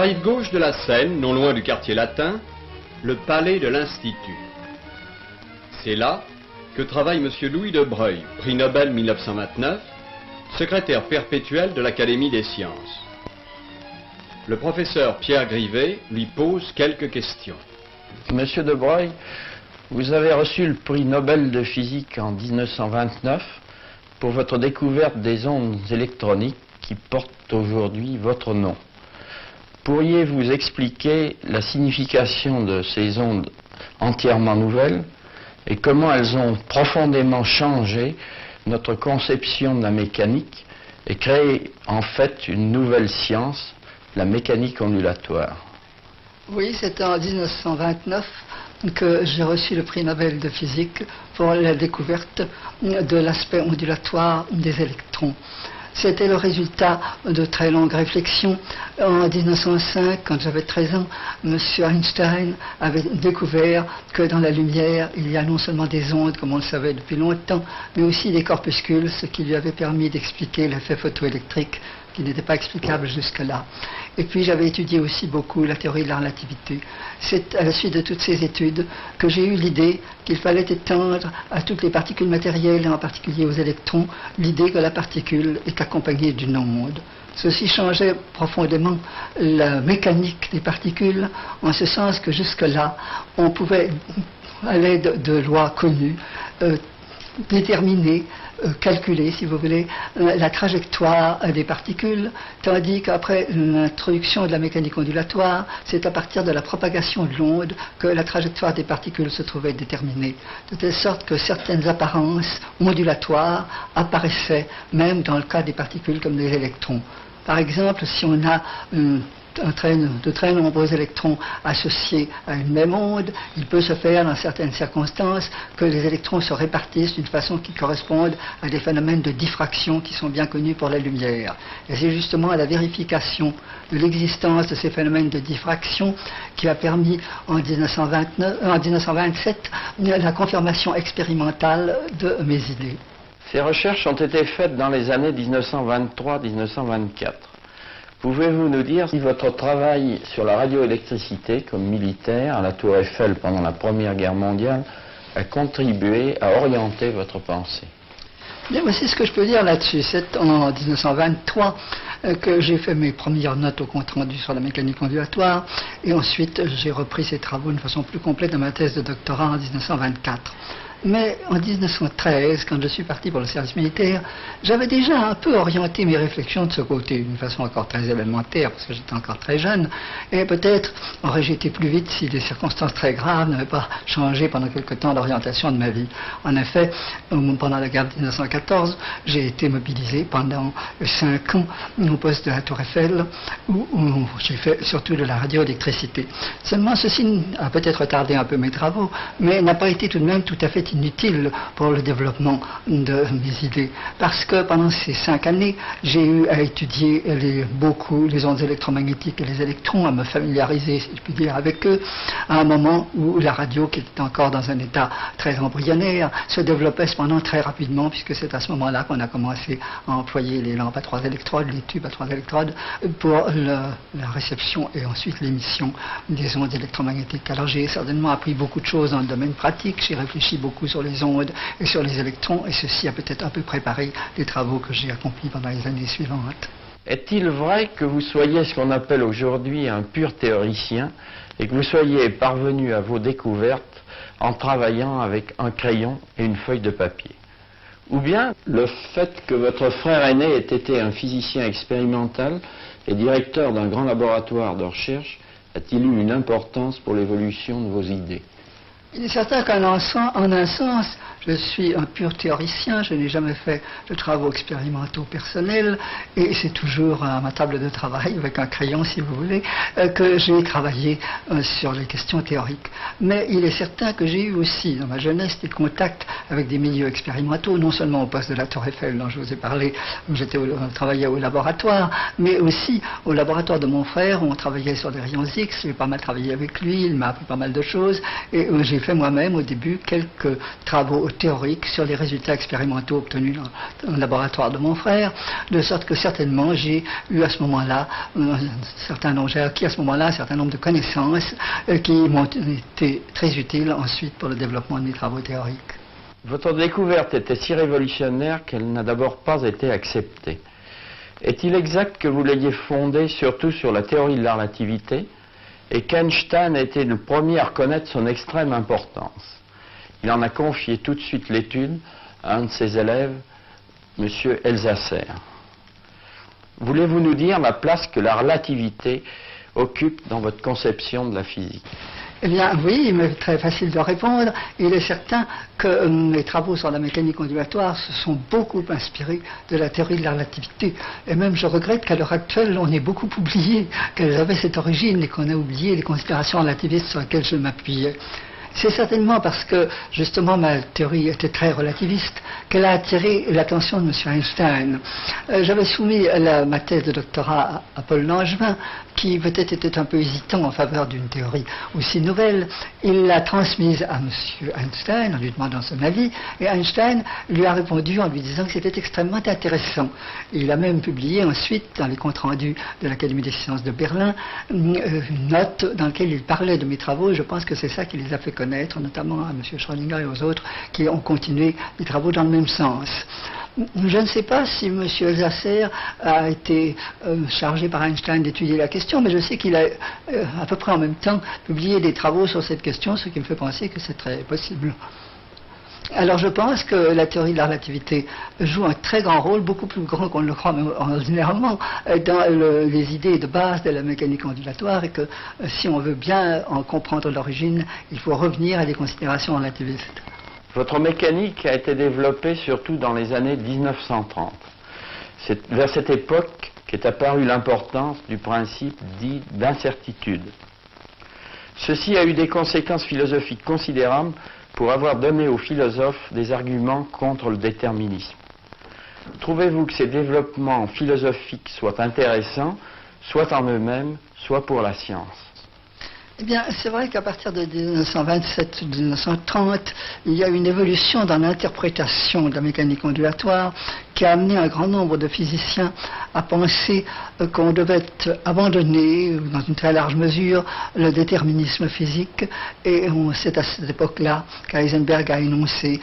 rive gauche de la Seine, non loin du quartier latin, le palais de l'Institut. C'est là que travaille M. Louis de Broglie, prix Nobel 1929, secrétaire perpétuel de l'Académie des sciences. Le professeur Pierre Grivet lui pose quelques questions. Monsieur de Broglie, vous avez reçu le prix Nobel de physique en 1929 pour votre découverte des ondes électroniques qui portent aujourd'hui votre nom. Pourriez-vous expliquer la signification de ces ondes entièrement nouvelles et comment elles ont profondément changé notre conception de la mécanique et créé en fait une nouvelle science, la mécanique ondulatoire? Oui, c'était en 1929 que j'ai reçu le prix Nobel de physique pour la découverte de l'aspect ondulatoire des électrons. C'était le résultat de très longues réflexions. En 1905, quand j'avais 13 ans, M. Einstein avait découvert que dans la lumière, il y a non seulement des ondes, comme on le savait depuis longtemps, mais aussi des corpuscules, ce qui lui avait permis d'expliquer l'effet photoélectrique qui n'était pas explicable jusque-là. Et puis j'avais étudié aussi beaucoup la théorie de la relativité. C'est à la suite de toutes ces études que j'ai eu l'idée qu'il fallait étendre à toutes les particules matérielles, et en particulier aux électrons, l'idée que la particule est accompagnée d'une onde. Ceci changeait profondément la mécanique des particules, en ce sens que jusque-là, on pouvait, à l'aide de lois connues, déterminer, calculer, si vous voulez, la trajectoire des particules, tandis qu'après l'introduction de la mécanique ondulatoire, c'est à partir de la propagation de l'onde que la trajectoire des particules se trouvait déterminée, de telle sorte que certaines apparences ondulatoires apparaissaient même dans le cas des particules comme des électrons. Par exemple, si on a de très nombreux électrons associés à une même onde, il peut se faire dans certaines circonstances que les électrons se répartissent d'une façon qui corresponde à des phénomènes de diffraction qui sont bien connus pour la lumière. Et c'est justement à la vérification de l'existence de ces phénomènes de diffraction qui a permis en 1927 la confirmation expérimentale de mes idées. Ces recherches ont été faites dans les années 1923-1924. Pouvez-vous nous dire si votre travail sur la radioélectricité comme militaire à la Tour Eiffel pendant la Première Guerre mondiale a contribué à orienter votre pensée? Bien, voici ce que je peux dire là-dessus. C'est en 1923 que j'ai fait mes premières notes au compte-rendu sur la mécanique ondulatoire, et ensuite j'ai repris ces travaux d'une façon plus complète dans ma thèse de doctorat en 1924. Mais en 1913, quand je suis parti pour le service militaire, j'avais déjà un peu orienté mes réflexions de ce côté, d'une façon encore très élémentaire, parce que j'étais encore très jeune, et peut-être aurais-je été plus vite si des circonstances très graves n'avaient pas changé pendant quelque temps l'orientation de ma vie. En effet, pendant la guerre de 1914, j'ai été mobilisé pendant 5 ans au poste de la Tour Eiffel, où j'ai fait surtout de la radioélectricité. Seulement, ceci a peut-être retardé un peu mes travaux, mais n'a pas été tout de même tout à fait inutile pour le développement de mes idées, parce que pendant ces 5 années, j'ai eu à étudier beaucoup les ondes électromagnétiques et les électrons, à me familiariser, si je puis dire, avec eux, à un moment où la radio, qui était encore dans un état très embryonnaire, se développait cependant très rapidement, puisque c'est à ce moment-là qu'on a commencé à employer les lampes à 3 électrodes, les tubes à 3 électrodes, pour la réception et ensuite l'émission des ondes électromagnétiques. Alors j'ai certainement appris beaucoup de choses dans le domaine pratique, j'ai réfléchi beaucoup sur les ondes et sur les électrons, et ceci a peut-être un peu préparé les travaux que j'ai accomplis pendant les années suivantes. Est-il vrai que vous soyez ce qu'on appelle aujourd'hui un pur théoricien et que vous soyez parvenu à vos découvertes en travaillant avec un crayon et une feuille de papier? Ou bien le fait que votre frère aîné ait été un physicien expérimental et directeur d'un grand laboratoire de recherche a-t-il eu une importance pour l'évolution de vos idées? Il est certain qu'en un sens, je suis un pur théoricien, je n'ai jamais fait de travaux expérimentaux personnels, et c'est toujours à ma table de travail, avec un crayon si vous voulez, que j'ai travaillé sur les questions théoriques. Mais il est certain que j'ai eu aussi, dans ma jeunesse, des contacts avec des milieux expérimentaux, non seulement au poste de la Tour Eiffel dont je vous ai parlé, où travaillais au laboratoire, mais aussi au laboratoire de mon frère, où on travaillait sur des rayons X. J'ai pas mal travaillé avec lui, il m'a appris pas mal de choses, et j'ai fait moi-même au début quelques travaux théoriques sur les résultats expérimentaux obtenus dans le laboratoire de mon frère, de sorte que certainement j'ai eu à ce moment-là j'ai acquis à ce moment-là un certain nombre de connaissances qui m'ont été très utiles ensuite pour le développement de mes travaux théoriques. Votre découverte était si révolutionnaire qu'elle n'a d'abord pas été acceptée. Est-il exact que vous l'ayez fondée surtout sur la théorie de la relativité et qu'Einstein a été le premier à reconnaître son extrême importance? Il en a confié tout de suite l'étude à un de ses élèves, M. Elsasser. Voulez-vous nous dire la place que la relativité occupe dans votre conception de la physique? Eh bien oui, il m'est très facile de répondre. Il est certain que mes travaux sur la mécanique ondulatoire se sont beaucoup inspirés de la théorie de la relativité. Et même je regrette qu'à l'heure actuelle, on ait beaucoup oublié qu'elles avaient cette origine et qu'on a oublié les considérations relativistes sur lesquelles je m'appuyais. C'est certainement parce que, justement, ma théorie était très relativiste qu'elle a attiré l'attention de M. Einstein. J'avais soumis ma thèse de doctorat à Paul Langevin, qui peut-être était un peu hésitant en faveur d'une théorie aussi nouvelle. Il l'a transmise à M. Einstein en lui demandant son avis, et Einstein lui a répondu en lui disant que c'était extrêmement intéressant. Il a même publié ensuite, dans les comptes rendus de l'Académie des sciences de Berlin, une note dans laquelle il parlait de mes travaux, et je pense que c'est ça qui les a fait connaître, notamment à M. Schrödinger et aux autres qui ont continué les travaux dans le même sens. Je ne sais pas si M. Elsasser a été chargé par Einstein d'étudier la question, mais je sais qu'il a à peu près en même temps publié des travaux sur cette question, ce qui me fait penser que c'est très possible. Alors je pense que la théorie de la relativité joue un très grand rôle, beaucoup plus grand qu'on ne le croit ordinairement, dans les idées de base de la mécanique ondulatoire, et que si on veut bien en comprendre l'origine, il faut revenir à des considérations relativistes. Votre mécanique a été développée surtout dans les années 1930. C'est vers cette époque qu'est apparue l'importance du principe dit d'incertitude. Ceci a eu des conséquences philosophiques considérables pour avoir donné aux philosophes des arguments contre le déterminisme. Trouvez-vous que ces développements philosophiques soient intéressants, soit en eux-mêmes, soit pour la science? Eh bien, c'est vrai qu'à partir de 1927-1930, il y a une évolution dans l'interprétation de la mécanique ondulatoire qui a amené un grand nombre de physiciens à penser qu'on devait abandonner, dans une très large mesure, le déterminisme physique. Et c'est à cette époque-là qu'Heisenberg a énoncé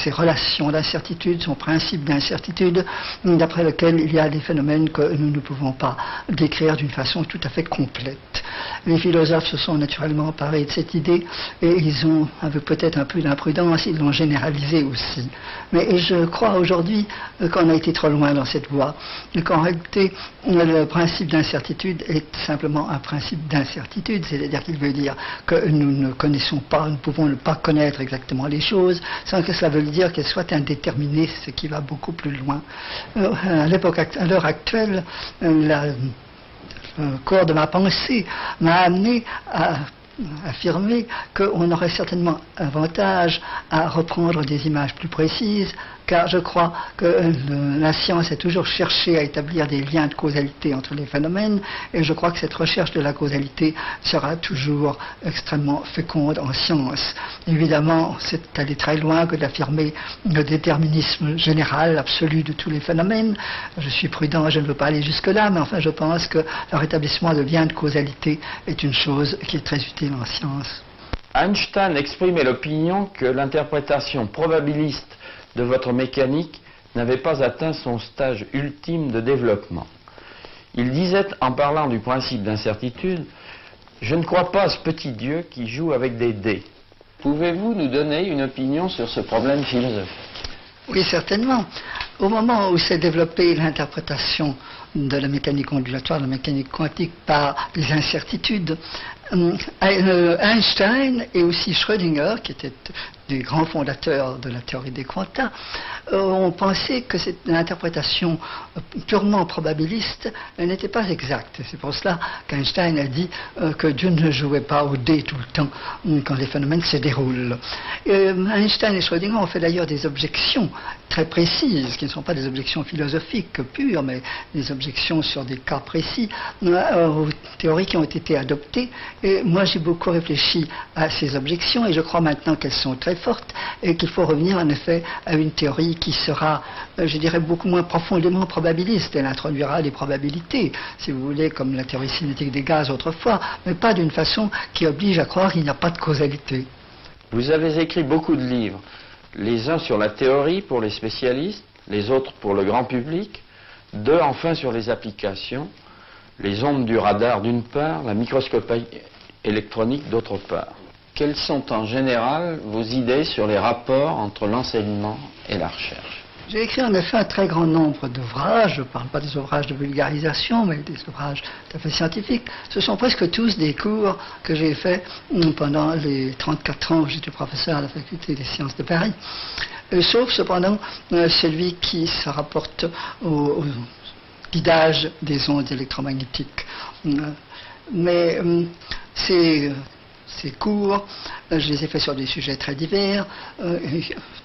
ses relations d'incertitude, son principe d'incertitude, d'après lequel il y a des phénomènes que nous ne pouvons pas décrire d'une façon tout à fait complète. Les philosophes se sont naturellement emparés de cette idée et ils ont, avec peut-être un peu d'imprudence, ils l'ont généralisée aussi. Mais je crois aujourd'hui qu'on a été trop loin dans cette voie et qu'en réalité, le principe d'incertitude est simplement un principe d'incertitude, c'est-à-dire qu'il veut dire que nous ne connaissons pas, nous ne pouvons ne pas connaître exactement les choses, sans que cela veuille dire qu'elles soient indéterminées, ce qui va beaucoup plus loin. À l'heure actuelle, le corps de ma pensée m'a amené à affirmer qu'on aurait certainement avantage à reprendre des images plus précises, car je crois que la science a toujours cherché à établir des liens de causalité entre les phénomènes, et je crois que cette recherche de la causalité sera toujours extrêmement féconde en science. Évidemment, c'est aller très loin que d'affirmer le déterminisme général, absolu de tous les phénomènes. Je suis prudent, je ne veux pas aller jusque-là, mais enfin je pense que le rétablissement de liens de causalité est une chose qui est très utile en science. Einstein exprimait l'opinion que l'interprétation probabiliste de votre mécanique n'avait pas atteint son stage ultime de développement. Il disait, en parlant du principe d'incertitude, « Je ne crois pas à ce petit Dieu qui joue avec des dés ». Pouvez-vous nous donner une opinion sur ce problème philosophique? Oui, certainement. Au moment où s'est développée l'interprétation de la mécanique ondulatoire, de la mécanique quantique par les incertitudes, Einstein et aussi Schrödinger, qui étaient des grands fondateurs de la théorie des quanta, ont pensé que cette interprétation purement probabiliste n'était pas exacte. C'est pour cela qu'Einstein a dit que Dieu ne jouait pas au dé tout le temps quand les phénomènes se déroulent. Einstein et Schrödinger ont fait d'ailleurs des objections très précises, qui ne sont pas des objections philosophiques pures, mais des objections sur des cas précis, aux théories qui ont été adoptées. Et moi, j'ai beaucoup réfléchi à ces objections et je crois maintenant qu'elles sont très fortes et qu'il faut revenir en effet à une théorie qui sera, je dirais, beaucoup moins profondément probabiliste. Elle introduira des probabilités, si vous voulez, comme la théorie cinétique des gaz autrefois, mais pas d'une façon qui oblige à croire qu'il n'y a pas de causalité. Vous avez écrit beaucoup de livres, les uns sur la théorie pour les spécialistes, les autres pour le grand public, deux enfin sur les applications, les ondes du radar d'une part, la microscopie électronique d'autre part. Quelles sont en général vos idées sur les rapports entre l'enseignement et la recherche? J'ai écrit en effet un très grand nombre d'ouvrages, je ne parle pas des ouvrages de vulgarisation, mais des ouvrages tout à fait scientifiques. Ce sont presque tous des cours que j'ai faits pendant les 34 ans où j'étais professeur à la faculté des sciences de Paris. Sauf cependant celui qui se rapporte au guidage des ondes électromagnétiques. Mais ces cours, je les ai faits sur des sujets très divers,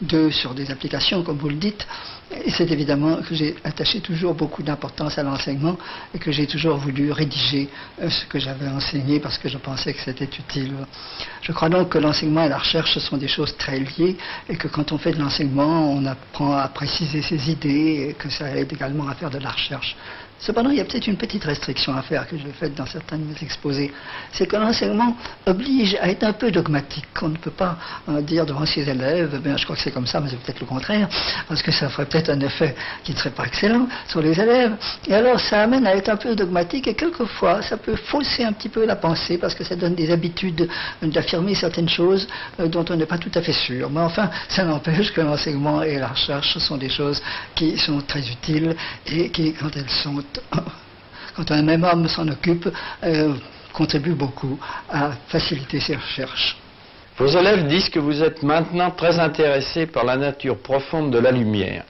deux sur des applications, comme vous le dites, et c'est évidemment que j'ai attaché toujours beaucoup d'importance à l'enseignement et que j'ai toujours voulu rédiger ce que j'avais enseigné parce que je pensais que c'était utile. Je crois donc que l'enseignement et la recherche sont des choses très liées et que quand on fait de l'enseignement, on apprend à préciser ses idées et que ça aide également à faire de la recherche. Cependant, il y a peut-être une petite restriction à faire que j'ai faite dans certains de mes exposés. C'est que l'enseignement oblige à être un peu dogmatique. On ne peut pas dire devant ses élèves, je crois que c'est comme ça, mais c'est peut-être le contraire, parce que ça ferait peut-être un effet qui ne serait pas excellent sur les élèves. Et alors, ça amène à être un peu dogmatique et quelquefois, ça peut fausser un petit peu la pensée parce que ça donne des habitudes d'affirmer certaines choses dont on n'est pas tout à fait sûr. Mais enfin, ça n'empêche que l'enseignement et la recherche sont des choses qui sont très utiles et qui, quand un même homme s'en occupe, contribue beaucoup à faciliter ses recherches. Vos élèves disent que vous êtes maintenant très intéressé par la nature profonde de la lumière.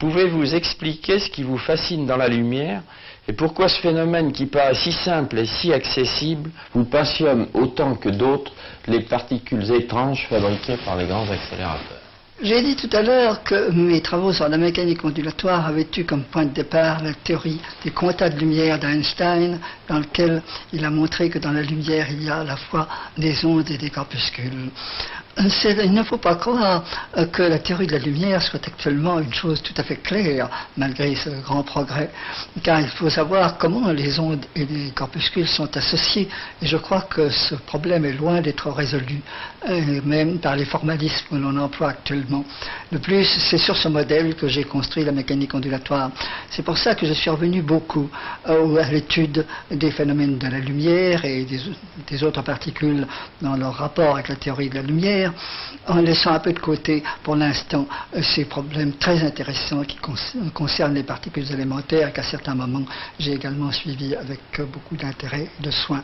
Pouvez-vous expliquer ce qui vous fascine dans la lumière et pourquoi ce phénomène qui paraît si simple et si accessible vous passionne autant que d'autres, les particules étranges fabriquées par les grands accélérateurs? J'ai dit tout à l'heure que mes travaux sur la mécanique ondulatoire avaient eu comme point de départ la théorie des quantas de lumière d'Einstein, dans lequel il a montré que dans la lumière, il y a à la fois des ondes et des corpuscules. Il ne faut pas croire que la théorie de la lumière soit actuellement une chose tout à fait claire, malgré ce grand progrès, car il faut savoir comment les ondes et les corpuscules sont associés, et je crois que ce problème est loin d'être résolu, même par les formalismes que l'on emploie actuellement. De plus, c'est sur ce modèle que j'ai construit la mécanique ondulatoire. C'est pour ça que je suis revenu beaucoup à l'étude des phénomènes de la lumière et des autres particules dans leur rapport avec la théorie de la lumière, en laissant un peu de côté pour l'instant ces problèmes très intéressants qui concernent les particules élémentaires et qu'à certains moments j'ai également suivi avec beaucoup d'intérêt et de soin.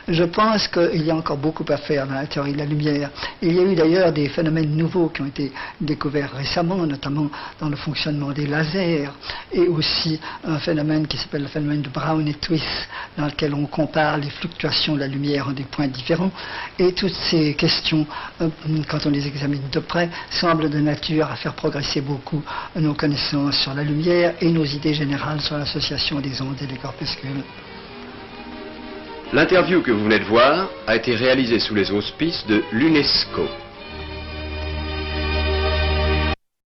Je pense qu'il y a encore beaucoup à faire dans la théorie de la lumière. Il y a eu d'ailleurs des phénomènes nouveaux qui ont été découverts récemment, notamment dans le fonctionnement des lasers, et aussi un phénomène qui s'appelle le phénomène de Brown et Twiss, dans lequel on compare les fluctuations de la lumière en des points différents. Et toutes ces questions, quand on les examine de près, semblent de nature à faire progresser beaucoup nos connaissances sur la lumière et nos idées générales sur l'association des ondes et des corpuscules. L'interview que vous venez de voir a été réalisée sous les auspices de l'UNESCO.